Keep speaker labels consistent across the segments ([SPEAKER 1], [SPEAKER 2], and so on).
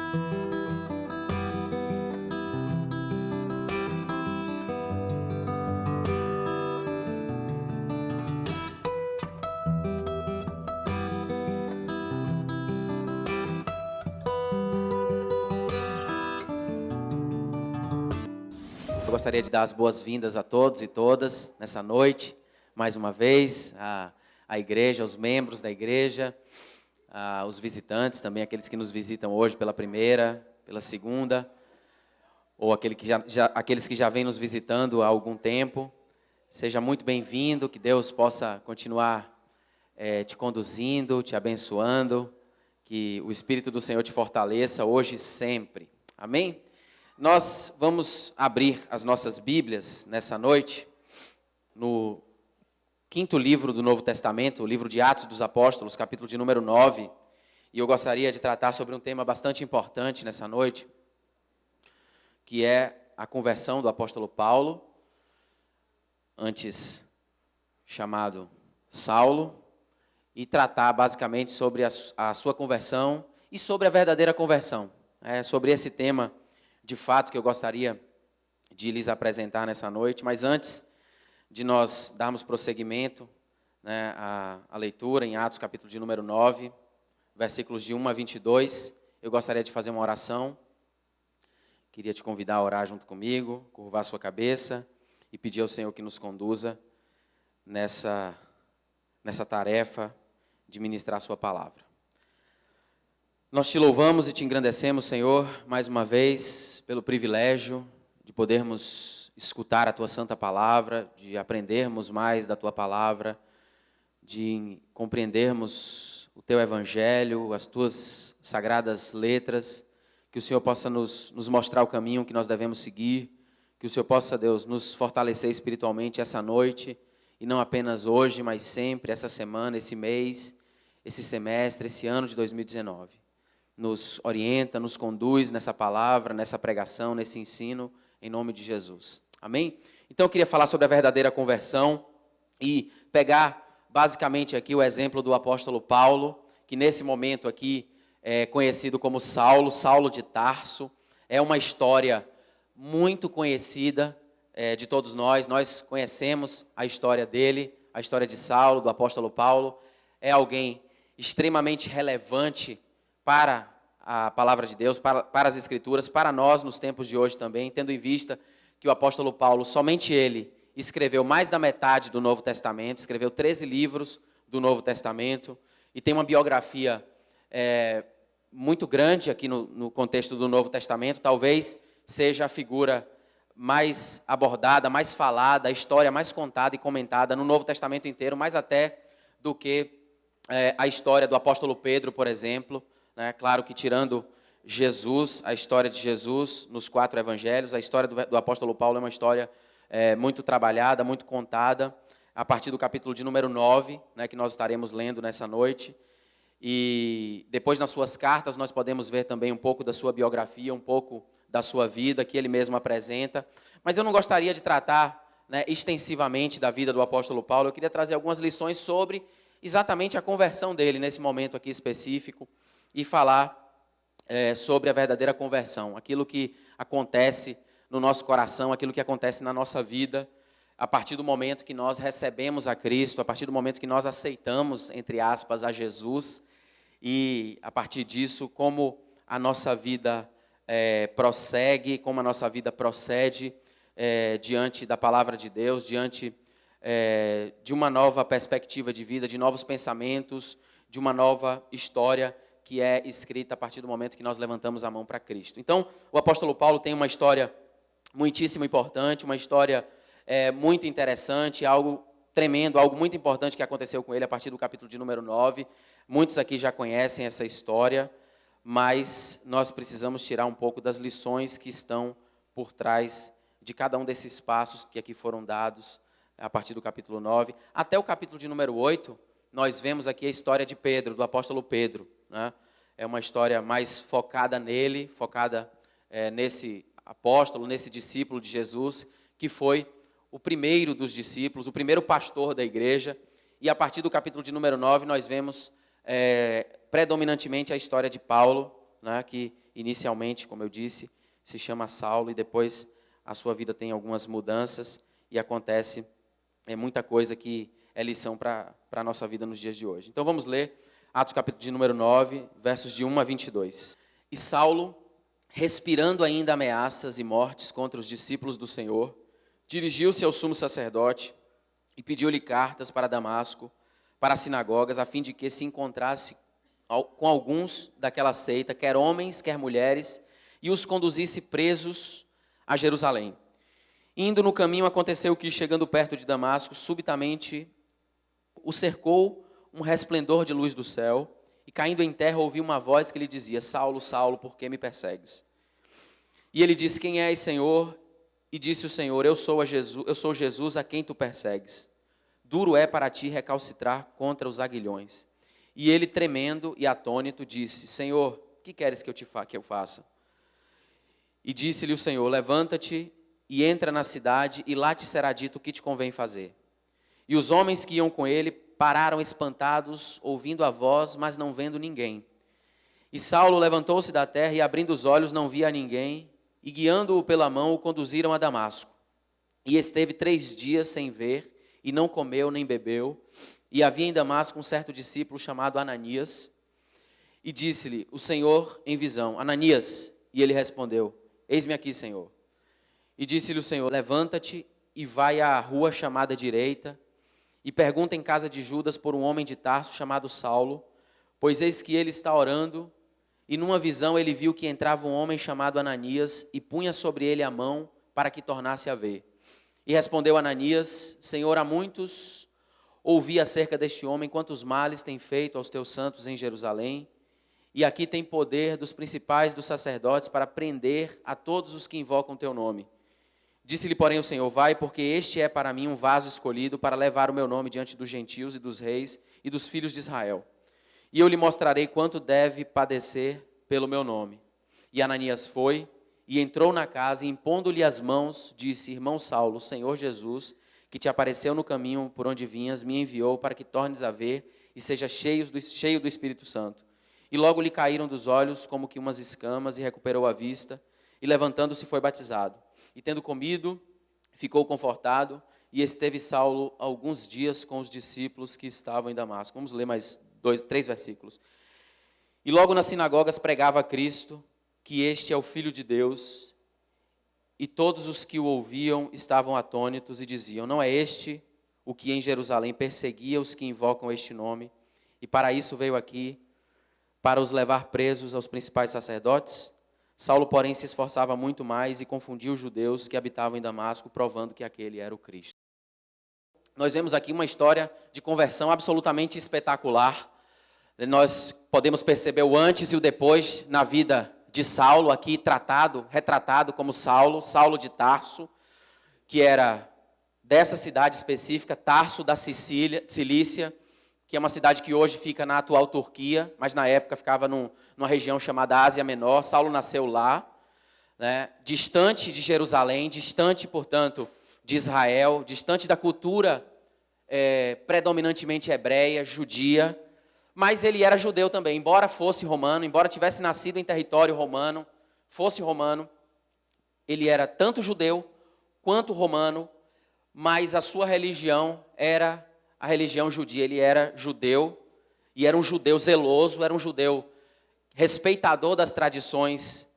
[SPEAKER 1] Eu gostaria de dar as boas-vindas a todos e todas nessa noite, mais uma vez, à igreja, aos membros da igreja, aos visitantes também, aqueles que nos visitam hoje pela primeira, pela segunda, ou aqueles que já vêm nos visitando há algum tempo. Seja muito bem-vindo, que Deus possa continuar te conduzindo, te abençoando, que o Espírito do Senhor te fortaleça hoje e sempre. Amém? Nós vamos abrir as nossas Bíblias nessa noite, no 5º livro do Novo Testamento, o livro de Atos dos Apóstolos, capítulo de número 9. E eu gostaria de tratar sobre um tema bastante importante nessa noite, que é a conversão do apóstolo Paulo, antes chamado Saulo, e tratar basicamente sobre a sua conversão e sobre a verdadeira conversão. É sobre esse tema, de fato, que eu gostaria de lhes apresentar nessa noite. Mas antes de nós darmos prosseguimento, né, à leitura em Atos, capítulo de número 9, versículos de 1 a 22, eu gostaria de fazer uma oração. Queria te convidar a orar junto comigo, curvar sua cabeça e pedir ao Senhor que nos conduza nessa tarefa de ministrar a sua palavra. Nós te louvamos e te engrandecemos, Senhor, mais uma vez, pelo privilégio de podermos escutar a Tua santa palavra, de aprendermos mais da Tua palavra, de compreendermos o Teu evangelho, as Tuas sagradas letras, que o Senhor possa nos mostrar o caminho que nós devemos seguir, que o Senhor possa, Deus, nos fortalecer espiritualmente essa noite, e não apenas hoje, mas sempre, essa semana, esse mês, esse semestre, esse ano de 2019. Nos orienta, nos conduz nessa palavra, nessa pregação, nesse ensino, em nome de Jesus. Amém? Então eu queria falar sobre a verdadeira conversão e pegar basicamente aqui o exemplo do apóstolo Paulo, que nesse momento aqui é conhecido como Saulo, Saulo de Tarso. É uma história muito conhecida de todos nós. Nós conhecemos a história dele, a história de Saulo, do apóstolo Paulo. É alguém extremamente relevante para a palavra de Deus, para as Escrituras, para nós nos tempos de hoje também, tendo em vista que o apóstolo Paulo, somente ele, escreveu mais da metade do Novo Testamento, escreveu 13 livros do Novo Testamento, e tem uma biografia muito grande aqui no contexto do Novo Testamento. Talvez seja a figura mais abordada, mais falada, a história mais contada e comentada no Novo Testamento inteiro, mais até do que a história do apóstolo Pedro, por exemplo. Claro que tirando Jesus, a história de Jesus nos 4 evangelhos, a história do apóstolo Paulo é uma história muito trabalhada, muito contada, a partir do capítulo de número 9, que nós estaremos lendo nessa noite. E depois nas suas cartas nós podemos ver também um pouco da sua biografia, um pouco da sua vida, que ele mesmo apresenta. Mas eu não gostaria de tratar extensivamente da vida do apóstolo Paulo. Eu queria trazer algumas lições sobre exatamente a conversão dele nesse momento aqui específico, e falar sobre a verdadeira conversão, aquilo que acontece no nosso coração, aquilo que acontece na nossa vida, a partir do momento que nós recebemos a Cristo, a partir do momento que nós aceitamos, entre aspas, a Jesus, e a partir disso, como a nossa vida prossegue, como a nossa vida procede diante da palavra de Deus, diante de uma nova perspectiva de vida, de novos pensamentos, de uma nova história que é escrita a partir do momento que nós levantamos a mão para Cristo. Então, o apóstolo Paulo tem uma história muitíssimo importante, uma história muito interessante, algo tremendo, algo muito importante que aconteceu com ele a partir do capítulo de número 9. Muitos aqui já conhecem essa história, mas nós precisamos tirar um pouco das lições que estão por trás de cada um desses passos que aqui foram dados a partir do capítulo 9. Até o capítulo de número 8, nós vemos aqui a história de Pedro, do apóstolo Pedro. É uma história mais focada nele, focada nesse apóstolo, nesse discípulo de Jesus, que foi o primeiro dos discípulos, o primeiro pastor da igreja. E a partir do capítulo de número 9, nós vemos predominantemente a história de Paulo, que inicialmente, como eu disse, se chama Saulo e depois a sua vida tem algumas mudanças e acontece muita coisa que é lição para a nossa vida nos dias de hoje. Então vamos ler Atos capítulo de número 9, versos de 1 a 22. E Saulo, respirando ainda ameaças e mortes contra os discípulos do Senhor, dirigiu-se ao sumo sacerdote e pediu-lhe cartas para Damasco, para as sinagogas, a fim de que se encontrasse com alguns daquela seita, quer homens, quer mulheres, e os conduzisse presos a Jerusalém. Indo no caminho, aconteceu que, chegando perto de Damasco, subitamente o cercou um resplendor de luz do céu, e caindo em terra ouviu uma voz que lhe dizia: Saulo, Saulo, por que me persegues? E ele disse: Quem és, Senhor? E disse o Senhor: Eu sou Jesus a quem tu persegues. Duro é para ti recalcitrar contra os aguilhões. E ele, tremendo e atônito, disse: Senhor, que queres que eu faça? E disse-lhe o Senhor: Levanta-te e entra na cidade, e lá te será dito o que te convém fazer. E os homens que iam com ele pararam espantados, ouvindo a voz, mas não vendo ninguém. E Saulo levantou-se da terra e, abrindo os olhos, não via ninguém, e guiando-o pela mão, o conduziram a Damasco. E esteve 3 dias sem ver, e não comeu nem bebeu. E havia em Damasco um certo discípulo chamado Ananias. E disse-lhe o Senhor em visão: Ananias. E ele respondeu: Eis-me aqui, Senhor. E disse-lhe o Senhor: Levanta-te e vai à rua chamada Direita, e pergunta em casa de Judas por um homem de Tarso chamado Saulo, pois eis que ele está orando. E numa visão ele viu que entrava um homem chamado Ananias e punha sobre ele a mão para que tornasse a ver. E respondeu Ananias: Senhor, há muitos ouvi acerca deste homem, quantos males tem feito aos teus santos em Jerusalém. E aqui tem poder dos principais dos sacerdotes para prender a todos os que invocam teu nome. Disse-lhe, porém, o Senhor: Vai, porque este é para mim um vaso escolhido para levar o meu nome diante dos gentios e dos reis e dos filhos de Israel. E eu lhe mostrarei quanto deve padecer pelo meu nome. E Ananias foi e entrou na casa, e impondo-lhe as mãos, disse: Irmão Saulo, o Senhor Jesus, que te apareceu no caminho por onde vinhas, me enviou para que tornes a ver e seja cheio do Espírito Santo. E logo lhe caíram dos olhos como que umas escamas, e recuperou a vista, e levantando-se foi batizado. E tendo comido, ficou confortado, e esteve Saulo alguns dias com os discípulos que estavam em Damasco. Vamos ler mais 3 versículos. E logo nas sinagogas pregava a Cristo, que este é o Filho de Deus, e todos os que o ouviam estavam atônitos e diziam: Não é este o que em Jerusalém perseguia os que invocam este nome, e para isso veio aqui, para os levar presos aos principais sacerdotes? Saulo, porém, se esforçava muito mais e confundia os judeus que habitavam em Damasco, provando que aquele era o Cristo. Nós vemos aqui uma história de conversão absolutamente espetacular. Nós podemos perceber o antes e o depois na vida de Saulo, aqui retratado como Saulo de Tarso, que era dessa cidade específica, Tarso da Cilícia, que é uma cidade que hoje fica na atual Turquia, mas na época ficava numa região chamada Ásia Menor. Saulo nasceu lá, né, distante de Jerusalém, distante, portanto, de Israel, distante da cultura predominantemente hebreia, judia, mas ele era judeu também, embora fosse romano, embora tivesse nascido em território romano, fosse romano, ele era tanto judeu quanto romano, mas a sua religião era a religião judia. Ele era judeu, e era um judeu zeloso, era um judeu respeitador das tradições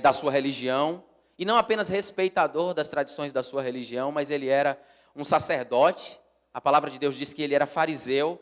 [SPEAKER 1] da sua religião, e não apenas respeitador das tradições da sua religião, mas ele era um sacerdote. A palavra de Deus diz que ele era fariseu,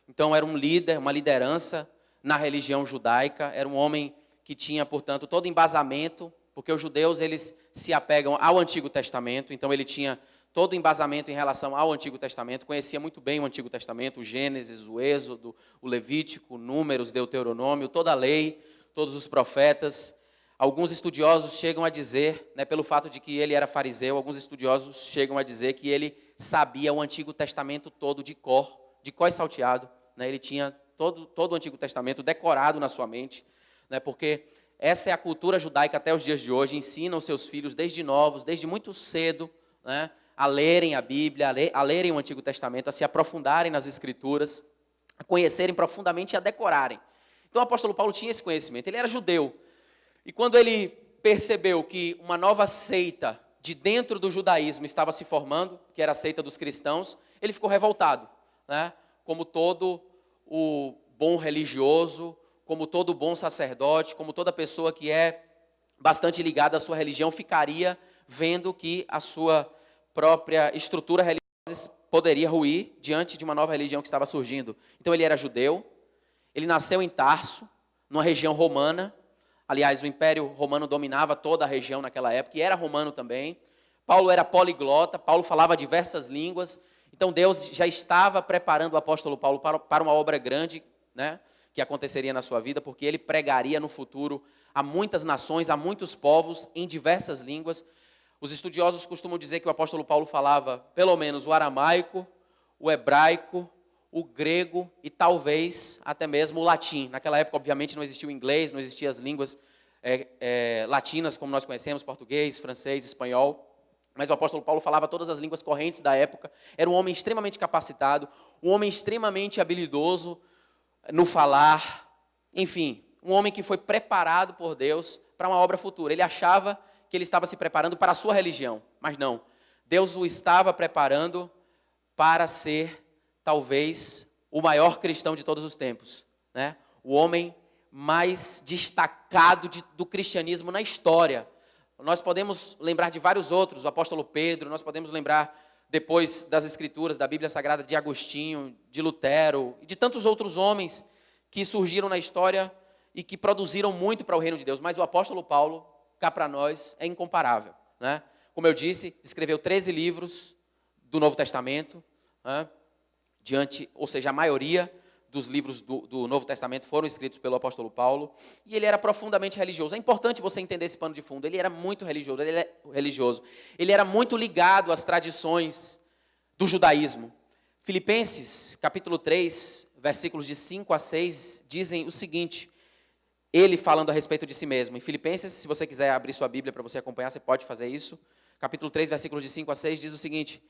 [SPEAKER 1] então era um líder, uma liderança na religião judaica, era um homem que tinha, portanto, todo embasamento, porque os judeus eles se apegam ao Antigo Testamento, então ele tinha todo o embasamento em relação ao Antigo Testamento, conhecia muito bem o Antigo Testamento, o Gênesis, o Êxodo, o Levítico, Números, Deuteronômio, toda a lei, todos os profetas. Alguns estudiosos chegam a dizer, pelo fato de que ele era fariseu, alguns estudiosos chegam a dizer que ele sabia o Antigo Testamento todo de cor e salteado. Ele tinha todo o Antigo Testamento decorado na sua mente, porque essa é a cultura judaica até os dias de hoje, ensina os seus filhos desde novos, desde muito cedo, a lerem a Bíblia, a lerem o Antigo Testamento, a se aprofundarem nas Escrituras, a conhecerem profundamente e a decorarem. Então o apóstolo Paulo tinha esse conhecimento, ele era judeu. E quando ele percebeu que uma nova seita de dentro do judaísmo estava se formando, que era a seita dos cristãos, ele ficou revoltado, né? Como todo o bom religioso, como todo bom sacerdote, como toda pessoa que é bastante ligada à sua religião, ficaria vendo que a sua própria estrutura religiosa poderia ruir diante de uma nova religião que estava surgindo. Então ele era judeu, ele nasceu em Tarso, numa região romana. Aliás, o Império Romano dominava toda a região naquela época, e era romano também. Paulo era poliglota, Paulo falava diversas línguas. Então Deus já estava preparando o apóstolo Paulo para uma obra grande, né, que aconteceria na sua vida, porque ele pregaria no futuro a muitas nações, a muitos povos, em diversas línguas. Os estudiosos costumam dizer que o apóstolo Paulo falava pelo menos o aramaico, o hebraico, o grego e talvez até mesmo o latim. Naquela época, obviamente, não existia o inglês, não existiam as línguas latinas como nós conhecemos, português, francês, espanhol. Mas o apóstolo Paulo falava todas as línguas correntes da época. Era um homem extremamente capacitado, um homem extremamente habilidoso no falar. Enfim, um homem que foi preparado por Deus para uma obra futura. Ele achava que ele estava se preparando para a sua religião, mas não. Deus o estava preparando para ser, talvez, o maior cristão de todos os tempos, né? O homem mais destacado do cristianismo na história. Nós podemos lembrar de vários outros, o apóstolo Pedro, nós podemos lembrar depois das escrituras, da Bíblia Sagrada, de Agostinho, de Lutero, e de tantos outros homens que surgiram na história e que produziram muito para o reino de Deus. Mas o apóstolo Paulo, cá para nós, é incomparável, né? Como eu disse, escreveu 13 livros do Novo Testamento, né? Ou seja, a maioria dos livros do Novo Testamento foram escritos pelo apóstolo Paulo, e ele era profundamente religioso. É importante você entender esse pano de fundo. Ele era muito religioso. Ele era muito ligado às tradições do judaísmo. Filipenses, capítulo 3, versículos de 5 a 6, dizem o seguinte, ele falando a respeito de si mesmo. Em Filipenses, se você quiser abrir sua Bíblia para você acompanhar, você pode fazer isso. Capítulo 3, versículos de 5 a 6, diz o seguinte,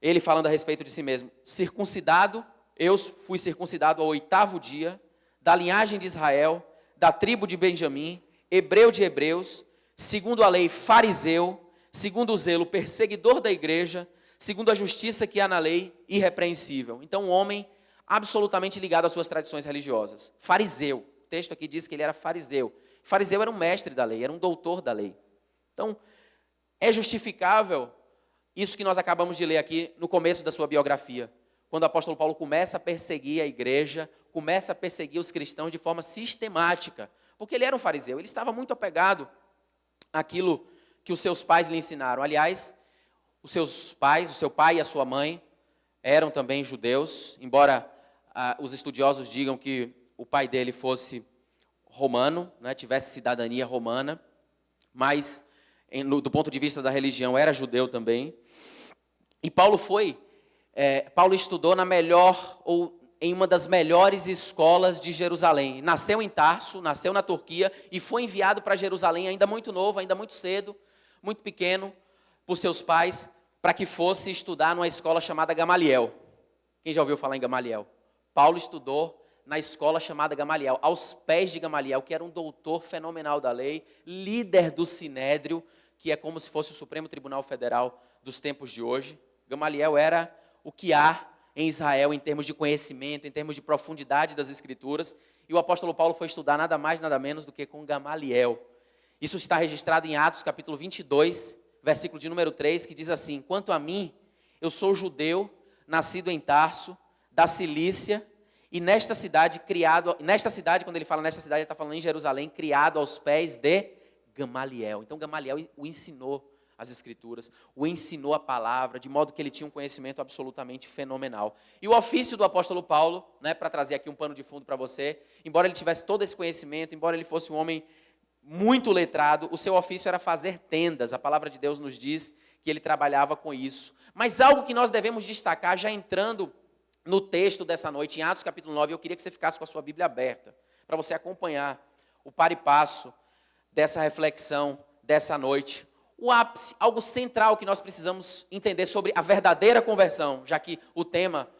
[SPEAKER 1] ele falando a respeito de si mesmo, circuncidado, eu fui circuncidado ao 8º dia, da linhagem de Israel, da tribo de Benjamim, hebreu de hebreus, segundo a lei fariseu, segundo o zelo perseguidor da igreja, segundo a justiça que há na lei, irrepreensível. Então, um homem absolutamente ligado às suas tradições religiosas. Fariseu. O texto aqui diz que ele era fariseu. Fariseu era um mestre da lei, era um doutor da lei. Então, é justificável isso que nós acabamos de ler aqui no começo da sua biografia. Quando o apóstolo Paulo começa a perseguir a igreja, começa a perseguir os cristãos de forma sistemática. Porque ele era um fariseu, ele estava muito apegado àquilo que os seus pais lhe ensinaram. Aliás, os seus pais, o seu pai e a sua mãe, eram também judeus, embora os estudiosos digam que o pai dele fosse romano, né, tivesse cidadania romana, mas do ponto de vista da religião era judeu também. E Paulo estudou na melhor, ou em uma das melhores escolas de Jerusalém. Nasceu em Tarso, nasceu na Turquia e foi enviado para Jerusalém ainda muito novo, ainda muito cedo, muito pequeno, por seus pais, para que fosse estudar numa escola chamada Gamaliel. Quem já ouviu falar em Gamaliel? Paulo estudou na escola chamada Gamaliel, aos pés de Gamaliel, que era um doutor fenomenal da lei, líder do Sinédrio, que é como se fosse o Supremo Tribunal Federal dos tempos de hoje. Gamaliel era o que há em Israel em termos de conhecimento, em termos de profundidade das Escrituras, e o apóstolo Paulo foi estudar nada mais, nada menos do que com Gamaliel. Isso está registrado em Atos, capítulo 22, versículo de número 3, que diz assim, quanto a mim, eu sou judeu, nascido em Tarso, da Cilícia, e nesta cidade, quando ele fala nesta cidade, ele está falando em Jerusalém, criado aos pés de Gamaliel. Então Gamaliel o ensinou as Escrituras, o ensinou a palavra, de modo que ele tinha um conhecimento absolutamente fenomenal. E o ofício do apóstolo Paulo, né, para trazer aqui um pano de fundo para você, embora ele tivesse todo esse conhecimento, embora ele fosse um homem muito letrado, o seu ofício era fazer tendas. A palavra de Deus nos diz que ele trabalhava com isso. Mas algo que nós devemos destacar, já entrando no texto dessa noite, em Atos capítulo 9, eu queria que você ficasse com a sua Bíblia aberta, para você acompanhar o par e passo dessa reflexão dessa noite. O ápice, algo central que nós precisamos entender sobre a verdadeira conversão, já que o tema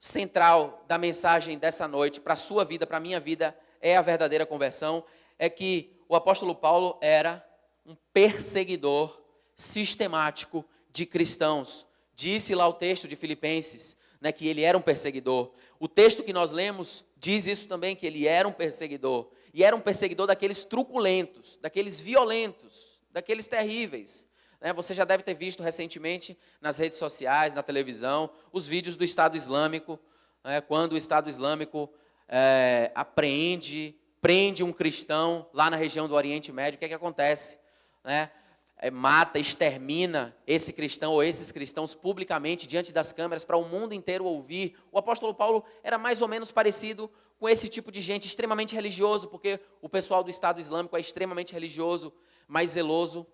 [SPEAKER 1] central da mensagem dessa noite, para a sua vida, para a minha vida, é a verdadeira conversão, é que o apóstolo Paulo era um perseguidor sistemático de cristãos. Disse lá o texto de Filipenses, né, que ele era um perseguidor. O texto que nós lemos diz isso também, que ele era um perseguidor. E era um perseguidor daqueles truculentos, daqueles violentos, daqueles terríveis. Você já deve ter visto recentemente nas redes sociais, na televisão, os vídeos do Estado Islâmico, quando o Estado Islâmico prende um cristão lá na região do Oriente Médio. O que é que acontece? Mata, extermina esse cristão ou esses cristãos publicamente diante das câmeras para o mundo inteiro ouvir. O apóstolo Paulo era mais ou menos parecido com esse tipo de gente, extremamente religioso, porque o pessoal do Estado Islâmico é extremamente religioso, mais zeloso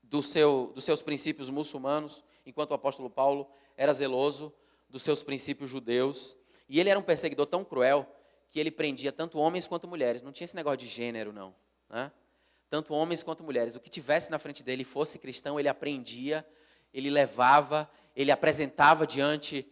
[SPEAKER 1] dos seus princípios muçulmanos, enquanto o apóstolo Paulo era zeloso dos seus princípios judeus. E ele era um perseguidor tão cruel que ele prendia tanto homens quanto mulheres. Não tinha esse negócio de gênero, não. Tanto homens quanto mulheres. O que tivesse na frente dele, fosse cristão, ele apreendia, ele levava, ele apresentava diante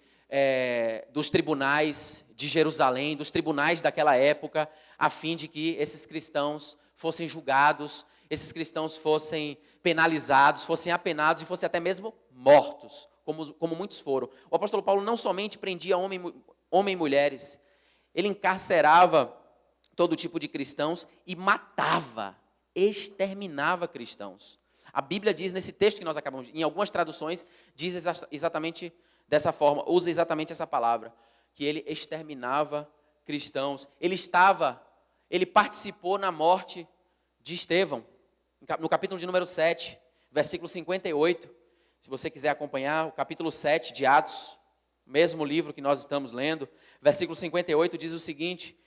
[SPEAKER 1] dos tribunais de Jerusalém, dos tribunais daquela época, a fim de que esses cristãos fossem julgados, esses cristãos fossem penalizados, fossem apenados e fossem até mesmo mortos, como muitos foram. O apóstolo Paulo não somente prendia homem e mulheres, ele encarcerava todo tipo de cristãos e matava, exterminava cristãos. A Bíblia diz nesse texto que nós acabamos de, em algumas traduções, diz exatamente dessa forma, usa exatamente essa palavra, que ele exterminava cristãos. Ele participou na morte de Estevão, no capítulo de número 7, versículo 58. Se você quiser acompanhar, o capítulo 7 de Atos, mesmo livro que nós estamos lendo, versículo 58 diz o seguinte: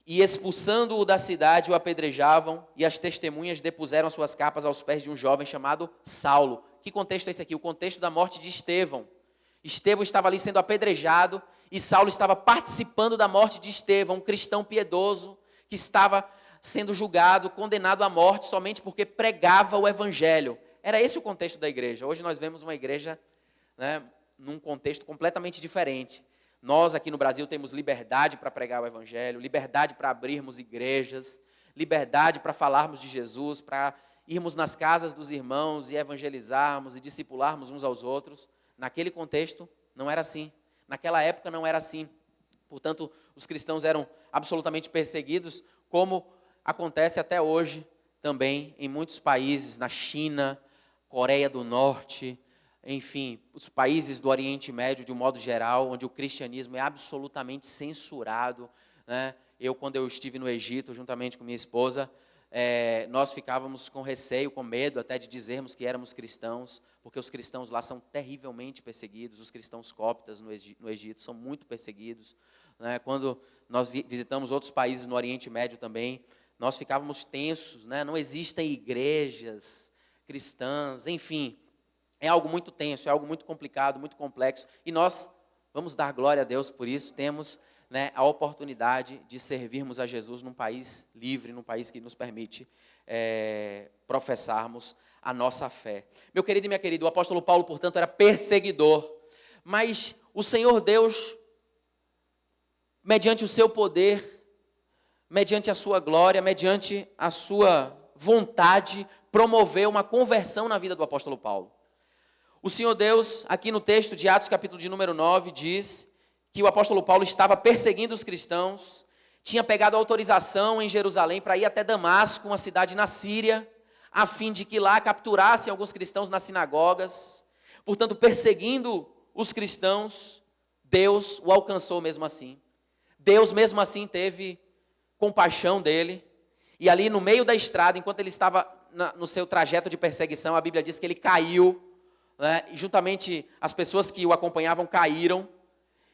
[SPEAKER 1] e expulsando-o da cidade, o apedrejavam, e as testemunhas depuseram suas capas aos pés de um jovem chamado Saulo. Que contexto é esse aqui? O contexto da morte de Estevão. Estevão estava ali sendo apedrejado, e Saulo estava participando da morte de Estevão, um cristão piedoso, que estava sendo julgado, condenado à morte, somente porque pregava o evangelho. Era esse o contexto da igreja. Hoje nós vemos uma igreja, num contexto completamente diferente. Nós aqui no Brasil temos liberdade para pregar o evangelho, liberdade para abrirmos igrejas, liberdade para falarmos de Jesus, para irmos nas casas dos irmãos e evangelizarmos e discipularmos uns aos outros. Naquele contexto não era assim. Naquela época não era assim. Portanto, os cristãos eram absolutamente perseguidos, como acontece até hoje também em muitos países, na China, Coreia do Norte, enfim, os países do Oriente Médio, de um modo geral, onde o cristianismo é absolutamente censurado. Quando eu estive no Egito, juntamente com minha esposa, nós ficávamos com receio, com medo até de dizermos que éramos cristãos, porque os cristãos lá são terrivelmente perseguidos, os cristãos cóptas no Egito são muito perseguidos. Quando nós visitamos outros países no Oriente Médio também, nós ficávamos tensos, não existem igrejas cristãs, enfim, é algo muito tenso, é algo muito complicado, muito complexo, e nós vamos dar glória a Deus por isso, temos a oportunidade de servirmos a Jesus num país livre, num país que nos permite professarmos a nossa fé. Meu querido e minha querida, o apóstolo Paulo, portanto, era perseguidor, mas o Senhor Deus, mediante o seu poder, mediante a sua glória, mediante a sua vontade, promoveu uma conversão na vida do apóstolo Paulo. O Senhor Deus, aqui no texto de Atos, capítulo de número 9, diz que o apóstolo Paulo estava perseguindo os cristãos, tinha pegado autorização em Jerusalém para ir até Damasco, uma cidade na Síria, a fim de que lá capturassem alguns cristãos nas sinagogas. Portanto, perseguindo os cristãos, Deus o alcançou mesmo assim. Deus mesmo assim teve compaixão dele, e ali no meio da estrada, enquanto ele estava no seu trajeto de perseguição, a Bíblia diz que ele caiu, e juntamente as pessoas que o acompanhavam caíram,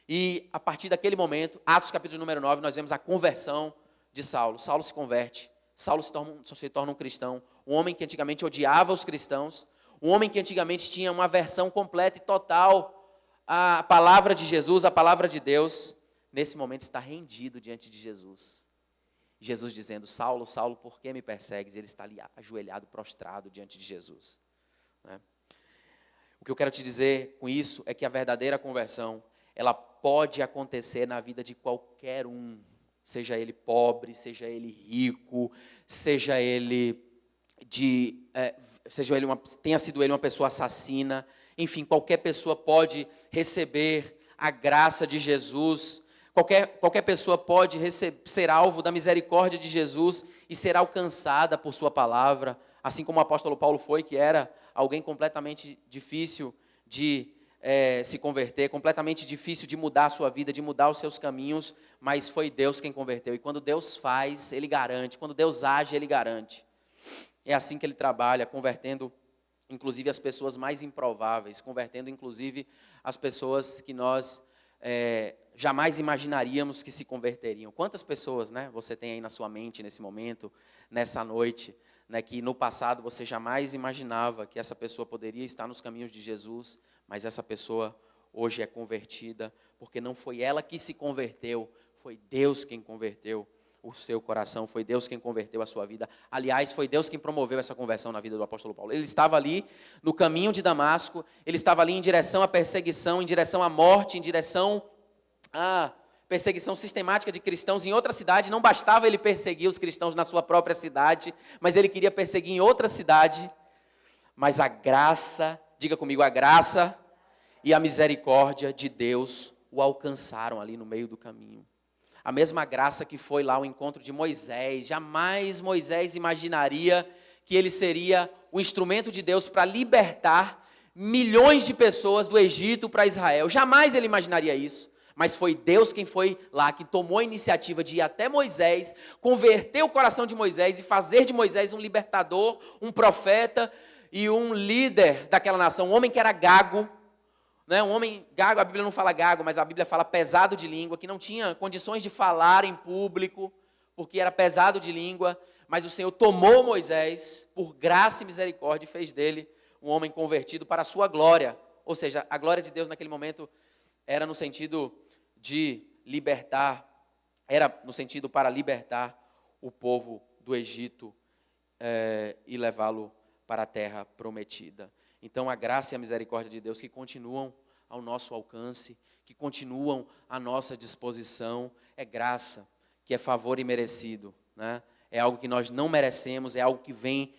[SPEAKER 1] e a partir daquele momento, Atos capítulo número 9, nós vemos a conversão de Saulo. Saulo se converte, Saulo se torna um cristão, um homem que antigamente odiava os cristãos, um homem que antigamente tinha uma aversão completa e total à palavra de Jesus, à palavra de Deus, nesse momento está rendido diante de Jesus. Jesus dizendo: Saulo, Saulo, por que me persegues? Ele está ali ajoelhado, prostrado diante de Jesus. O que eu quero te dizer com isso é que a verdadeira conversão, ela pode acontecer na vida de qualquer um. seja ele pobre, seja ele rico, seja ele tenha sido ele uma pessoa assassina, enfim, qualquer pessoa pode receber a graça de Jesus, qualquer pessoa pode ser alvo da misericórdia de Jesus e ser alcançada por sua palavra, assim como o apóstolo Paulo foi, que era alguém completamente difícil de se converter, completamente difícil de mudar a sua vida, de mudar os seus caminhos, mas foi Deus quem converteu. E quando Deus faz, Ele garante. Quando Deus age, Ele garante. É assim que Ele trabalha, convertendo inclusive as pessoas mais improváveis, convertendo inclusive as pessoas que nós jamais imaginaríamos que se converteriam. Quantas pessoas, né, você tem aí na sua mente nesse momento, nessa noite, né, que no passado você jamais imaginava que essa pessoa poderia estar nos caminhos de Jesus, mas essa pessoa hoje é convertida, porque não foi ela que se converteu, foi Deus quem converteu o seu coração, foi Deus quem converteu a sua vida. Aliás, foi Deus quem promoveu essa conversão na vida do apóstolo Paulo. Ele estava ali no caminho de Damasco, ele estava ali em direção à perseguição, em direção à morte, em direção à perseguição sistemática de cristãos em outra cidade. Não bastava ele perseguir os cristãos na sua própria cidade, mas ele queria perseguir em outra cidade. Mas a graça, diga comigo, a graça e a misericórdia de Deus o alcançaram ali no meio do caminho. A mesma graça que foi lá ao encontro de Moisés. Jamais Moisés imaginaria que ele seria o instrumento de Deus para libertar milhões de pessoas do Egito para Israel. Jamais ele imaginaria isso. Mas foi Deus quem foi lá, que tomou a iniciativa de ir até Moisés, converter o coração de Moisés e fazer de Moisés um libertador, um profeta e um líder daquela nação. Um homem que era gago. Um homem gago, a Bíblia não fala gago, mas a Bíblia fala pesado de língua, que não tinha condições de falar em público, porque era pesado de língua, mas o Senhor tomou Moisés, por graça e misericórdia, e fez dele um homem convertido para a sua glória. Ou seja, a glória de Deus naquele momento era no sentido de libertar, era no sentido para libertar o povo do Egito e levá-lo para a terra prometida. Então, a graça e a misericórdia de Deus que continuam ao nosso alcance, que continuam à nossa disposição, é graça, que é favor imerecido, né? É algo que nós não merecemos, é algo que vem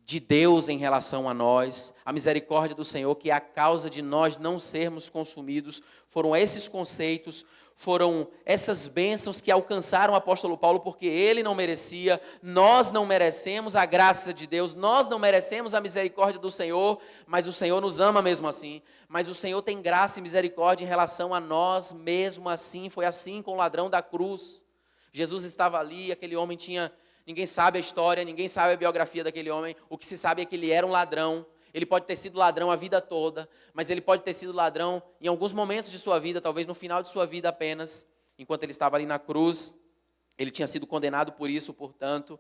[SPEAKER 1] de Deus em relação a nós. A misericórdia do Senhor, que é a causa de nós não sermos consumidos, foram esses conceitos, foram essas bênçãos que alcançaram o apóstolo Paulo, porque ele não merecia, nós não merecemos a graça de Deus, nós não merecemos a misericórdia do Senhor, mas o Senhor nos ama mesmo assim. Mas o Senhor tem graça e misericórdia em relação a nós mesmo assim. Foi assim com o ladrão da cruz. Jesus estava ali, aquele homem tinha... Ninguém sabe a história, ninguém sabe a biografia daquele homem. O que se sabe é que ele era um ladrão. Ele pode ter sido ladrão a vida toda, mas ele pode ter sido ladrão em alguns momentos de sua vida, talvez no final de sua vida apenas. Enquanto ele estava ali na cruz, ele tinha sido condenado por isso, portanto.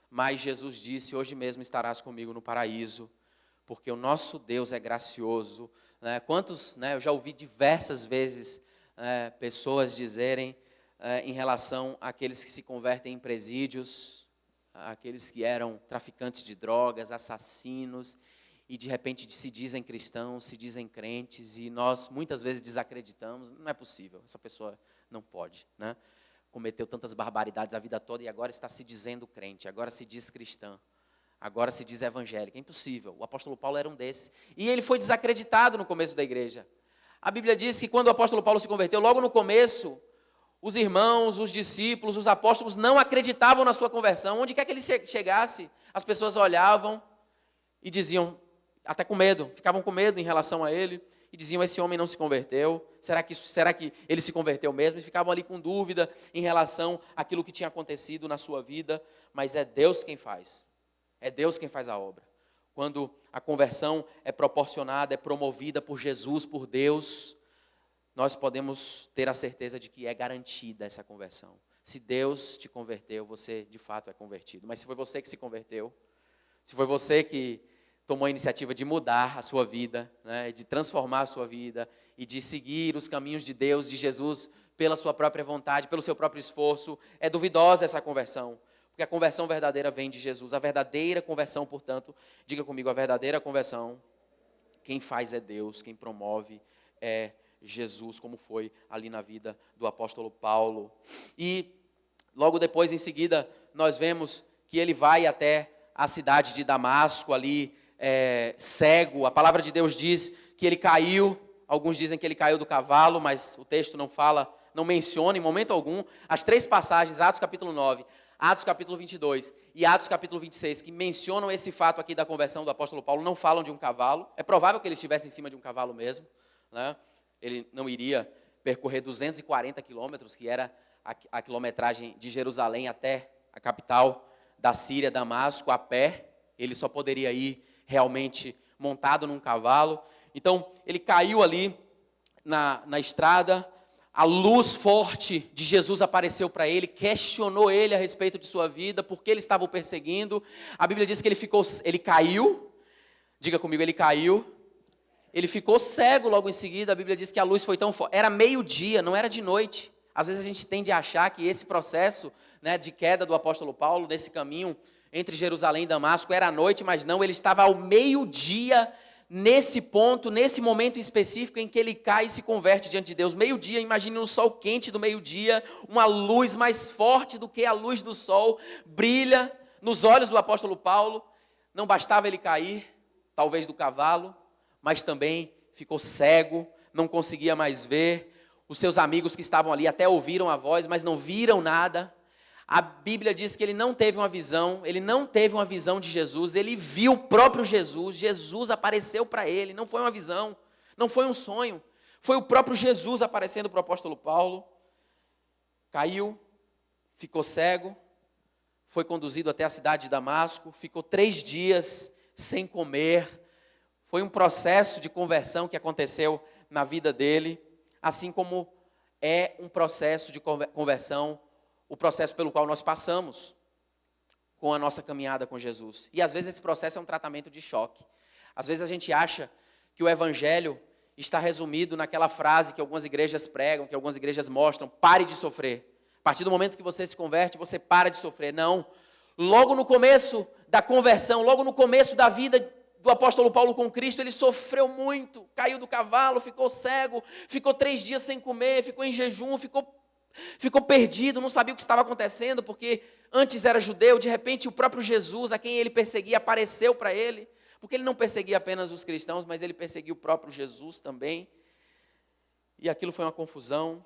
[SPEAKER 1] Mas Jesus disse, hoje mesmo estarás comigo no paraíso, porque o nosso Deus é gracioso. Quantos, eu já ouvi diversas vezes pessoas dizerem em relação àqueles que se convertem em presídios, aqueles que eram traficantes de drogas, assassinos, e de repente se dizem cristãos, se dizem crentes, e nós muitas vezes desacreditamos. Não é possível, essa pessoa não pode, cometeu tantas barbaridades a vida toda e agora está se dizendo crente, agora se diz cristã, agora se diz evangélica. É impossível. O apóstolo Paulo era um desses, e ele foi desacreditado no começo da igreja. A Bíblia diz que quando o apóstolo Paulo se converteu, logo no começo, os irmãos, os discípulos, os apóstolos não acreditavam na sua conversão. Onde quer que ele chegasse, as pessoas olhavam e diziam, até com medo, ficavam com medo em relação a ele, e diziam, esse homem não se converteu, será que ele se converteu mesmo? E ficavam ali com dúvida em relação àquilo que tinha acontecido na sua vida, mas é Deus quem faz a obra. Quando a conversão é proporcionada, é promovida por Jesus, por Deus, nós podemos ter a certeza de que é garantida essa conversão. Se Deus te converteu, você de fato é convertido. Mas se foi você que se converteu, se foi você que tomou a iniciativa de mudar a sua vida, de transformar a sua vida e de seguir os caminhos de Deus, de Jesus, pela sua própria vontade, pelo seu próprio esforço, é duvidosa essa conversão. Porque a conversão verdadeira vem de Jesus. A verdadeira conversão, portanto, diga comigo, a verdadeira conversão, quem faz é Deus, quem promove é Jesus, como foi ali na vida do apóstolo Paulo. E Logo depois, em seguida, nós vemos que ele vai até a cidade de Damasco, ali cego. A palavra de Deus diz que ele caiu. Alguns dizem que ele caiu do cavalo, mas o texto não fala, não menciona em momento algum. As 3 passagens, Atos capítulo 9, Atos capítulo 22 e Atos capítulo 26, que mencionam esse fato aqui da conversão do apóstolo Paulo, não falam de um cavalo. É provável que ele estivesse em cima de um cavalo mesmo, né? Ele não iria percorrer 240 quilômetros, que era a quilometragem de Jerusalém até a capital da Síria, Damasco, a pé. Ele só poderia ir realmente montado num cavalo. Então, ele caiu ali na estrada, a luz forte de Jesus apareceu para ele, questionou ele a respeito de sua vida, por que ele estava o perseguindo. A Bíblia diz que ele caiu, diga comigo, ele caiu. Ele ficou cego logo em seguida. A Bíblia diz que a luz foi tão forte, era meio-dia, não era de noite. Às vezes a gente tende a achar que esse processo, né, de queda do apóstolo Paulo, nesse caminho entre Jerusalém e Damasco, era à noite, mas não, ele estava ao meio-dia, nesse ponto, nesse momento específico em que ele cai e se converte diante de Deus. Meio-dia, imagine um sol quente do meio-dia, uma luz mais forte do que a luz do sol, brilha nos olhos do apóstolo Paulo. Não bastava ele cair, talvez do cavalo, mas também ficou cego, não conseguia mais ver. Os seus amigos que estavam ali até ouviram a voz, mas não viram nada. A Bíblia diz que ele não teve uma visão de Jesus, ele viu o próprio Jesus. Jesus apareceu para ele, não foi uma visão, não foi um sonho, foi o próprio Jesus aparecendo para o apóstolo Paulo. Caiu, ficou cego, foi conduzido até a cidade de Damasco, ficou 3 dias sem comer. Foi um processo de conversão que aconteceu na vida dele, assim como é um processo de conversão, o processo pelo qual nós passamos com a nossa caminhada com Jesus. E às vezes esse processo é um tratamento de choque. Às vezes a gente acha que o evangelho está resumido naquela frase que algumas igrejas pregam, que algumas igrejas mostram: pare de sofrer. A partir do momento que você se converte, você para de sofrer. Não. Logo no começo da conversão, logo no começo da vida do apóstolo Paulo com Cristo, ele sofreu muito, caiu do cavalo, ficou cego, ficou 3 dias sem comer, ficou em jejum, ficou perdido, não sabia o que estava acontecendo, porque antes era judeu, de repente o próprio Jesus, a quem ele perseguia, apareceu para ele, porque ele não perseguia apenas os cristãos, mas ele perseguia o próprio Jesus também, e aquilo foi uma confusão,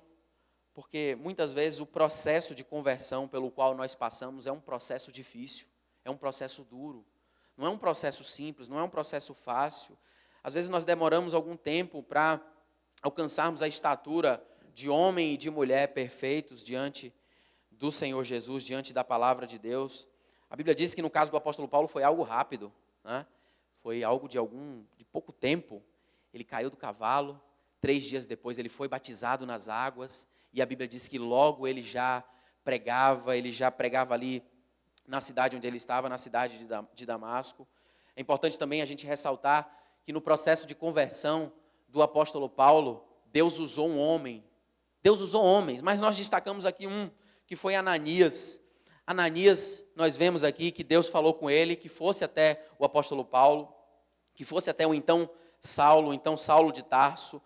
[SPEAKER 1] porque muitas vezes o processo de conversão pelo qual nós passamos é um processo difícil, é um processo duro, não é um processo simples, não é um processo fácil. Às vezes nós demoramos algum tempo para alcançarmos a estatura de homem e de mulher perfeitos diante do Senhor Jesus, diante da palavra de Deus. A Bíblia diz que no caso do apóstolo Paulo foi algo rápido, né? Foi algo de pouco tempo. Ele caiu do cavalo, 3 dias depois ele foi batizado nas águas, e a Bíblia diz que logo ele já pregava ali na cidade onde ele estava, na cidade de Damasco. É importante também a gente ressaltar que no processo de conversão do apóstolo Paulo, Deus usou um homem. Deus usou homens, mas nós destacamos aqui um, que foi Ananias. Ananias, nós vemos aqui que Deus falou com ele, que fosse até o apóstolo Paulo, que fosse até o então Saulo de Tarso,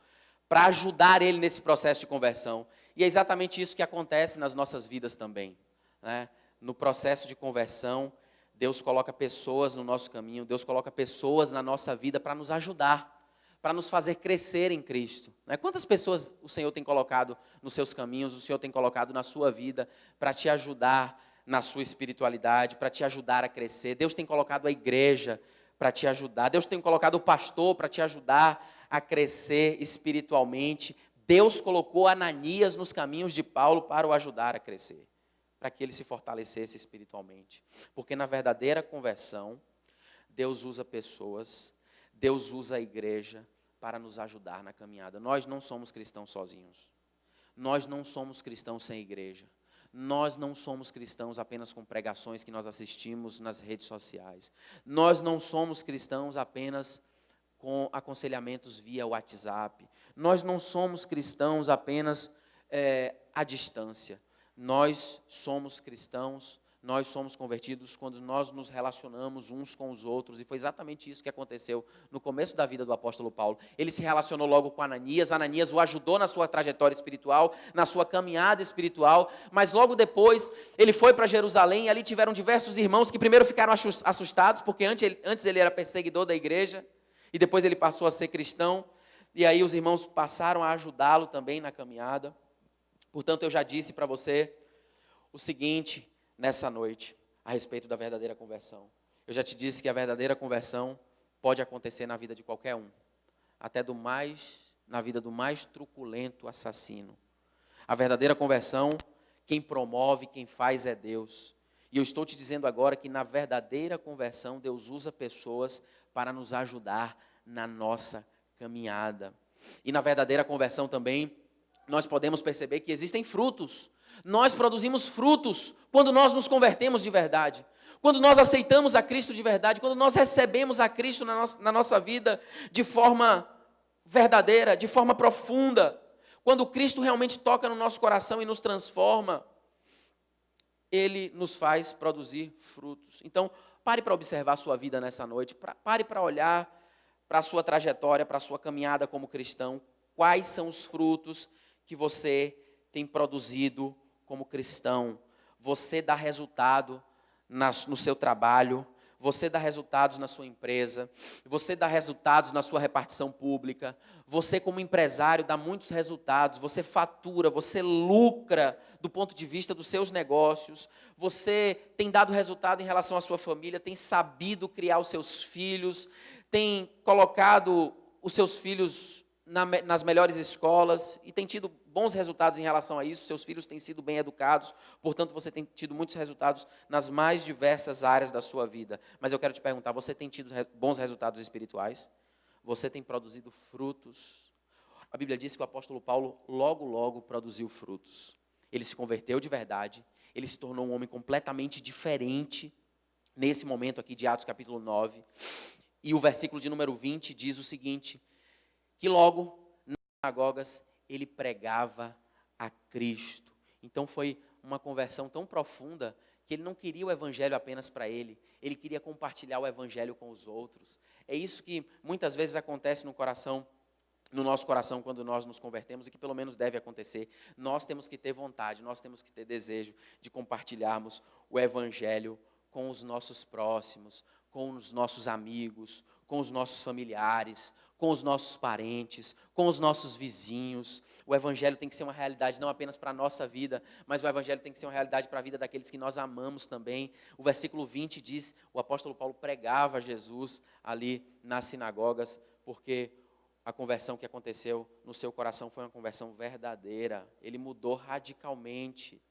[SPEAKER 1] para ajudar ele nesse processo de conversão. E é exatamente isso que acontece nas nossas vidas também, né? No processo de conversão, Deus coloca pessoas no nosso caminho, Deus coloca pessoas na nossa vida para nos ajudar, para nos fazer crescer em Cristo, né? Quantas pessoas o Senhor tem colocado nos seus caminhos, o Senhor tem colocado na sua vida para te ajudar na sua espiritualidade, para te ajudar a crescer? Deus tem colocado a igreja para te ajudar, Deus tem colocado o pastor para te ajudar a crescer espiritualmente. Deus colocou Ananias nos caminhos de Paulo para o ajudar a crescer, para que ele se fortalecesse espiritualmente. Porque na verdadeira conversão, Deus usa pessoas, Deus usa a igreja para nos ajudar na caminhada. Nós não somos cristãos sozinhos. Nós não somos cristãos sem igreja. Nós não somos cristãos apenas com pregações que nós assistimos nas redes sociais. Nós não somos cristãos apenas com aconselhamentos via WhatsApp. Nós não somos cristãos apenas à distância. Nós somos cristãos Nós somos convertidos quando nós nos relacionamos uns com os outros. E foi exatamente isso que aconteceu no começo da vida do apóstolo Paulo. Ele se relacionou logo com Ananias. Ananias o ajudou na sua trajetória espiritual, na sua caminhada espiritual. Mas logo depois, ele foi para Jerusalém. E ali tiveram diversos irmãos que primeiro ficaram assustados, porque antes ele era perseguidor da igreja. E depois ele passou a ser cristão. E aí os irmãos passaram a ajudá-lo também na caminhada. Portanto, eu já disse para você o seguinte nessa noite, a respeito da verdadeira conversão. Eu já te disse que a verdadeira conversão pode acontecer na vida de qualquer um, até na vida do mais truculento assassino. A verdadeira conversão, quem promove, quem faz é Deus. E eu estou te dizendo agora que na verdadeira conversão, Deus usa pessoas para nos ajudar na nossa caminhada. E na verdadeira conversão também, nós podemos perceber que existem frutos. Nós produzimos frutos quando nós nos convertemos de verdade, quando nós aceitamos a Cristo de verdade, quando nós recebemos a Cristo na nossa vida de forma verdadeira, de forma profunda, quando Cristo realmente toca no nosso coração e nos transforma, Ele nos faz produzir frutos. Então, pare para observar a sua vida nessa noite, pare para olhar para a sua trajetória, para a sua caminhada como cristão, quais são os frutos que você tem produzido como cristão. Você dá resultado no seu trabalho, você dá resultados na sua empresa, você dá resultados na sua repartição pública, você como empresário dá muitos resultados, você fatura, você lucra do ponto de vista dos seus negócios, você tem dado resultado em relação à sua família, tem sabido criar os seus filhos, tem colocado os seus filhos nas melhores escolas e tem tido bons resultados em relação a isso, seus filhos têm sido bem educados, portanto você tem tido muitos resultados nas mais diversas áreas da sua vida. Mas eu quero te perguntar, você tem tido bons resultados espirituais? Você tem produzido frutos? A Bíblia diz que o apóstolo Paulo logo produziu frutos. Ele se converteu de verdade, ele se tornou um homem completamente diferente nesse momento aqui de Atos capítulo 9. E o versículo de número 20 diz o seguinte, que logo nas sinagogas ele pregava a Cristo. Então foi uma conversão tão profunda que ele não queria o evangelho apenas para ele, ele queria compartilhar o evangelho com os outros. É isso que muitas vezes acontece no nosso coração quando nós nos convertemos e que pelo menos deve acontecer. Nós temos que ter vontade, nós temos que ter desejo de compartilharmos o evangelho com os nossos próximos, com os nossos amigos, com os nossos familiares, com os nossos parentes, com os nossos vizinhos. O evangelho tem que ser uma realidade não apenas para a nossa vida, mas o evangelho tem que ser uma realidade para a vida daqueles que nós amamos também. O versículo 20 diz, o apóstolo Paulo pregava Jesus ali nas sinagogas, porque a conversão que aconteceu no seu coração foi uma conversão verdadeira. Ele mudou radicalmente.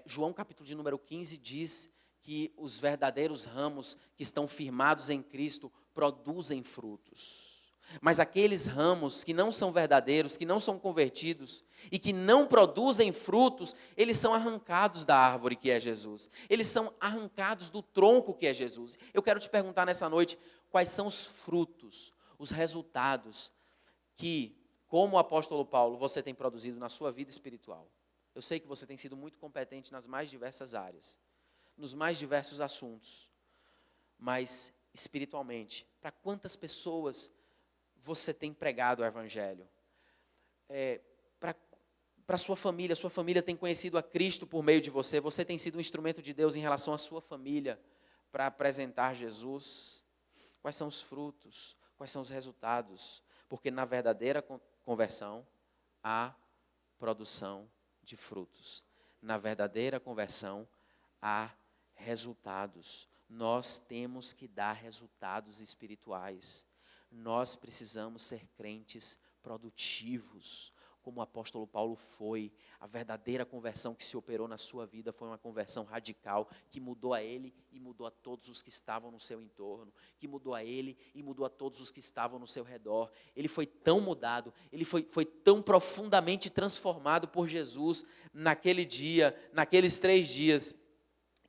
[SPEAKER 1] João capítulo de número 15 diz que os verdadeiros ramos que estão firmados em Cristo produzem frutos. Mas aqueles ramos que não são verdadeiros, que não são convertidos e que não produzem frutos, eles são arrancados da árvore que é Jesus. Eles são arrancados do tronco que é Jesus. Eu quero te perguntar nessa noite, quais são os frutos, os resultados que, como o apóstolo Paulo, você tem produzido na sua vida espiritual? Eu sei que você tem sido muito competente nas mais diversas áreas, nos mais diversos assuntos, mas espiritualmente, para quantas pessoas você tem pregado o evangelho? Para a sua família tem conhecido a Cristo por meio de você, você tem sido um instrumento de Deus em relação à sua família, para apresentar Jesus? Quais são os frutos? Quais são os resultados? Porque na verdadeira conversão, há produção de frutos. Na verdadeira conversão, há resultados. Nós temos que dar resultados espirituais. Nós precisamos ser crentes produtivos, como o apóstolo Paulo foi. A verdadeira conversão que se operou na sua vida foi uma conversão radical, que mudou a ele e mudou a todos os que estavam no seu entorno, que mudou a ele e mudou a todos os que estavam no seu redor. Ele foi tão mudado, ele foi tão profundamente transformado por Jesus naquele dia, naqueles 3 dias,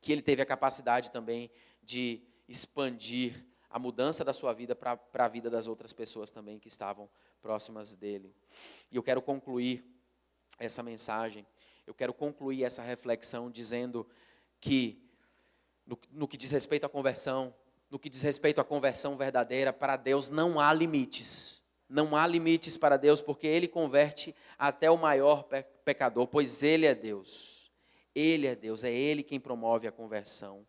[SPEAKER 1] que ele teve a capacidade também de expandir a mudança da sua vida para a vida das outras pessoas também que estavam próximas dele. E eu quero concluir essa mensagem, eu quero concluir essa reflexão dizendo que no que diz respeito à conversão, no que diz respeito à conversão verdadeira, para Deus não há limites. Não há limites para Deus, porque Ele converte até o maior pecador, pois Ele é Deus. Ele é Deus, é Ele quem promove a conversão.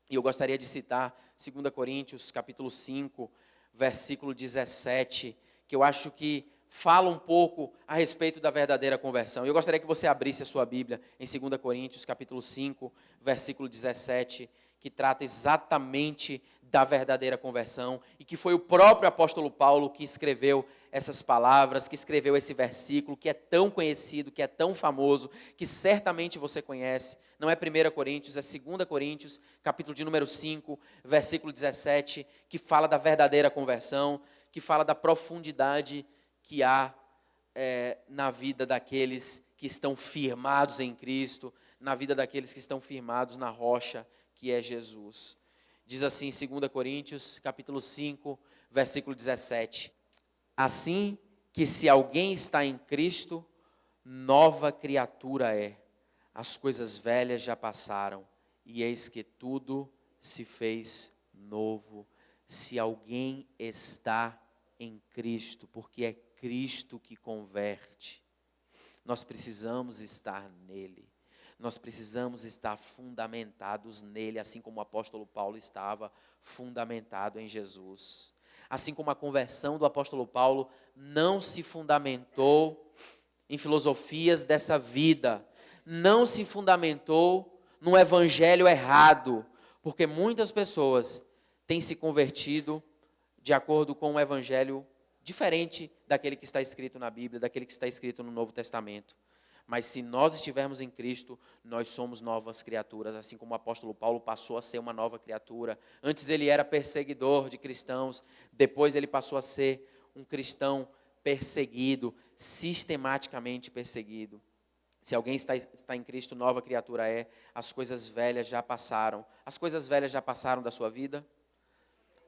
[SPEAKER 1] E eu gostaria de citar 2 Coríntios, capítulo 5, versículo 17, que eu acho que fala um pouco a respeito da verdadeira conversão. Eu gostaria que você abrisse a sua Bíblia em 2 Coríntios, capítulo 5, versículo 17, que trata exatamente da verdadeira conversão, e que foi o próprio apóstolo Paulo que escreveu essas palavras, que escreveu esse versículo, que é tão conhecido, que é tão famoso, que certamente você conhece. Não é 1 Coríntios, é 2 Coríntios, capítulo de número 5, versículo 17, que fala da verdadeira conversão, que fala da profundidade que há na vida daqueles que estão firmados em Cristo, na vida daqueles que estão firmados na rocha, que é Jesus. Diz assim, 2 Coríntios, capítulo 5, versículo 17. Assim que se alguém está em Cristo, nova criatura é. As coisas velhas já passaram, e eis que tudo se fez novo. Se alguém está em Cristo, porque é Cristo que converte. Nós precisamos estar nele. Nós precisamos estar fundamentados nele, assim como o apóstolo Paulo estava fundamentado em Jesus. Assim como a conversão do apóstolo Paulo não se fundamentou em filosofias dessa vida, não se fundamentou num evangelho errado, porque muitas pessoas têm se convertido de acordo com um evangelho diferente daquele que está escrito na Bíblia, daquele que está escrito no Novo Testamento. Mas se nós estivermos em Cristo, nós somos novas criaturas, assim como o apóstolo Paulo passou a ser uma nova criatura. Antes ele era perseguidor de cristãos, depois ele passou a ser um cristão perseguido, sistematicamente perseguido. Se alguém está em Cristo, nova criatura é, as coisas velhas já passaram. As coisas velhas já passaram da sua vida?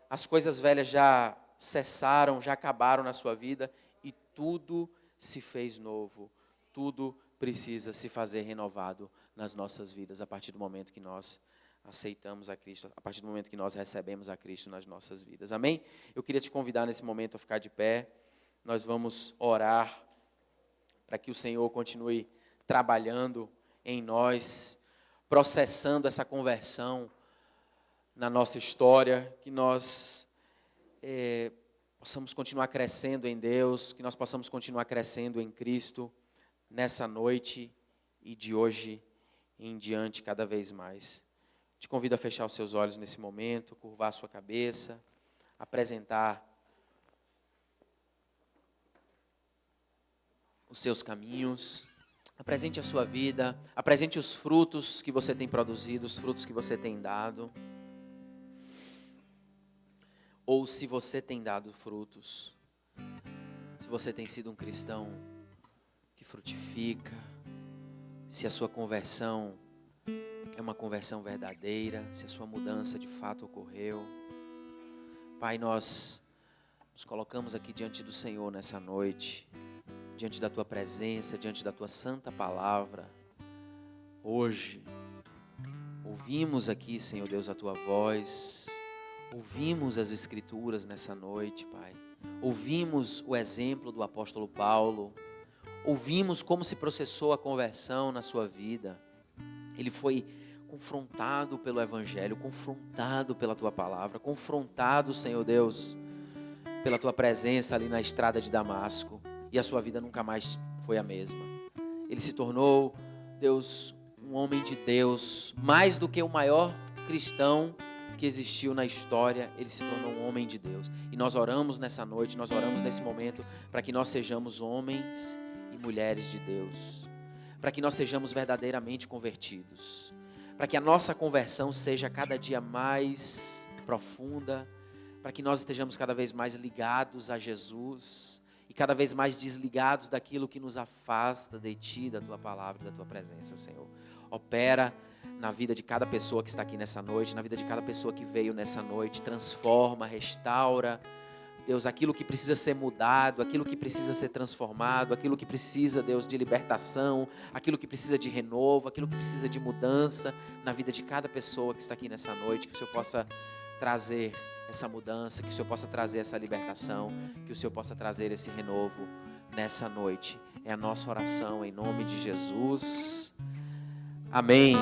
[SPEAKER 1] As coisas velhas já cessaram, já acabaram na sua vida e tudo se fez novo. Tudo precisa se fazer renovado nas nossas vidas a partir do momento que nós aceitamos a Cristo, a partir do momento que nós recebemos a Cristo nas nossas vidas. Amém? Eu queria te convidar nesse momento a ficar de pé. Nós vamos orar para que o Senhor continue trabalhando em nós, processando essa conversão na nossa história, que nós possamos continuar crescendo em Deus, que nós possamos continuar crescendo em Cristo nessa noite e de hoje em diante cada vez mais. Te convido a fechar os seus olhos nesse momento, curvar a sua cabeça, apresentar os seus caminhos, apresente a sua vida, apresente os frutos que você tem produzido, os frutos que você tem dado. Ou se você tem dado frutos, se você tem sido um cristão que frutifica, se a sua conversão é uma conversão verdadeira, se a sua mudança de fato ocorreu. Pai, nós nos colocamos aqui diante do Senhor nessa noite, diante da Tua presença, diante da Tua santa palavra. Hoje, ouvimos aqui, Senhor Deus, a Tua voz, ouvimos as Escrituras nessa noite, Pai. Ouvimos o exemplo do apóstolo Paulo, ouvimos como se processou a conversão na sua vida. Ele foi confrontado pelo Evangelho, confrontado pela Tua palavra, confrontado, Senhor Deus, pela Tua presença ali na estrada de Damasco. E a sua vida nunca mais foi a mesma. Ele se tornou, Deus, um homem de Deus, mais do que o maior cristão que existiu na história. Ele se tornou um homem de Deus. E nós oramos nessa noite, nós oramos nesse momento, para que nós sejamos homens e mulheres de Deus, para que nós sejamos verdadeiramente convertidos, para que a nossa conversão seja cada dia mais profunda, para que nós estejamos cada vez mais ligados a Jesus e cada vez mais desligados daquilo que nos afasta de Ti, da Tua palavra, da Tua presença, Senhor. Opera na vida de cada pessoa que está aqui nessa noite, na vida de cada pessoa que veio nessa noite, transforma, restaura, Deus, aquilo que precisa ser mudado, aquilo que precisa ser transformado, aquilo que precisa, Deus, de libertação, aquilo que precisa de renovo, aquilo que precisa de mudança na vida de cada pessoa que está aqui nessa noite, que o Senhor possa trazer essa mudança, que o Senhor possa trazer essa libertação, que o Senhor possa trazer esse renovo nessa noite. É a nossa oração em nome de Jesus. Amém.